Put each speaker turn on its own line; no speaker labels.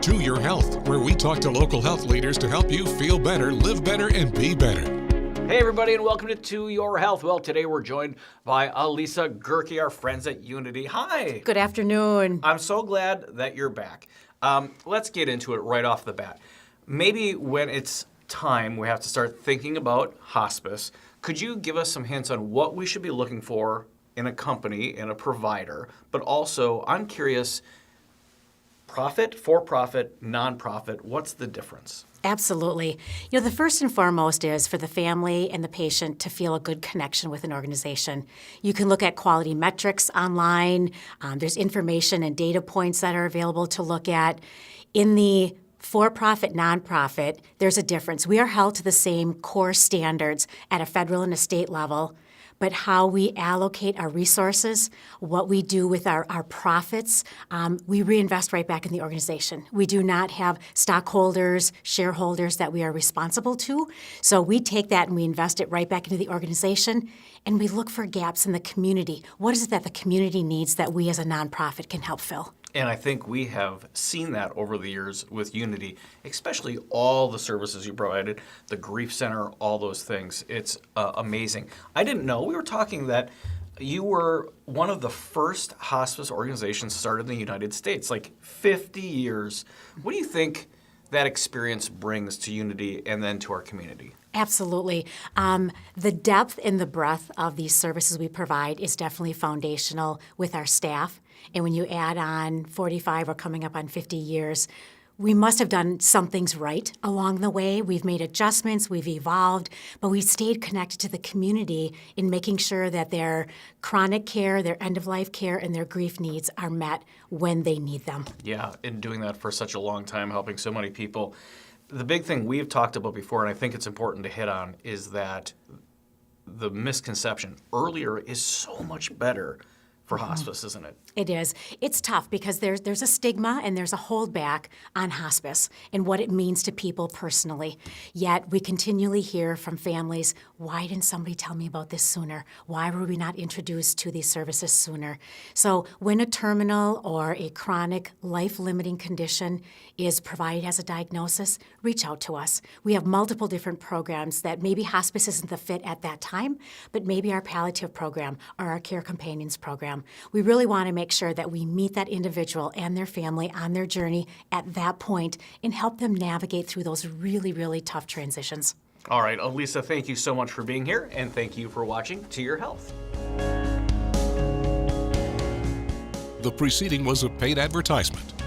To Your Health, where we talk to local health leaders to help you feel better, live better, and be better.
Hey everybody, and welcome to Your Health. Well, today we're joined by Alisa Gerke, our friends at Unity. Hi.
Good afternoon.
I'm so glad that you're back. Let's get into it right off the bat. Maybe when it's time we have to start thinking about hospice, could you give us some hints on what we should be looking for in a company, in a provider? But also, I'm curious, profit, for-profit, nonprofit, what's the difference?
Absolutely. The first and foremost is for the family and the patient to feel a good connection with an organization. You can look at quality metrics online. There's information and data points that are available to look at. In the for-profit, nonprofit, there's a difference. We are held to the same core standards at a federal and a state level, but how we allocate our resources, what we do with our profits, we reinvest right back in the organization. We do not have stockholders, shareholders that we are responsible to. So we take that and we invest it right back into the organization, and we look for gaps in the community. What is it that the community needs that we as a nonprofit can help fill?
And I think we have seen that over the years with Unity, especially all the services you provided, the Grief Center, all those things. It's amazing. I didn't know, we were talking that you were one of the first hospice organizations started in the United States, like 50 years. What do you think that experience brings to Unity and then to our community?
Absolutely. The depth and the breadth of these services we provide is definitely foundational with our staff. And when you add on 45 or coming up on 50 years, we must have done some things right along the way. We've made adjustments, we've evolved, but we've stayed connected to the community in making sure that their chronic care, their end-of-life care, and their grief needs are met when they need them.
Yeah, and doing that for such a long time, helping so many people. The big thing we've talked about before, and I think it's important to hit on, is that the misconception earlier is so much better for hospice, isn't it?
It is. It's tough because there's a stigma and there's a holdback on hospice and what it means to people personally. Yet we continually hear from families, why didn't somebody tell me about this sooner? Why were we not introduced to these services sooner? So when a terminal or a chronic life-limiting condition is provided as a diagnosis, reach out to us. We have multiple different programs that maybe hospice isn't the fit at that time, but maybe our palliative program or our care companions program. We really want to make sure that we meet that individual and their family on their journey at that point and help them navigate through those really, really tough transitions.
All right, Alisa, thank you so much for being here, and thank you for watching To Your Health.
The preceding was a paid advertisement.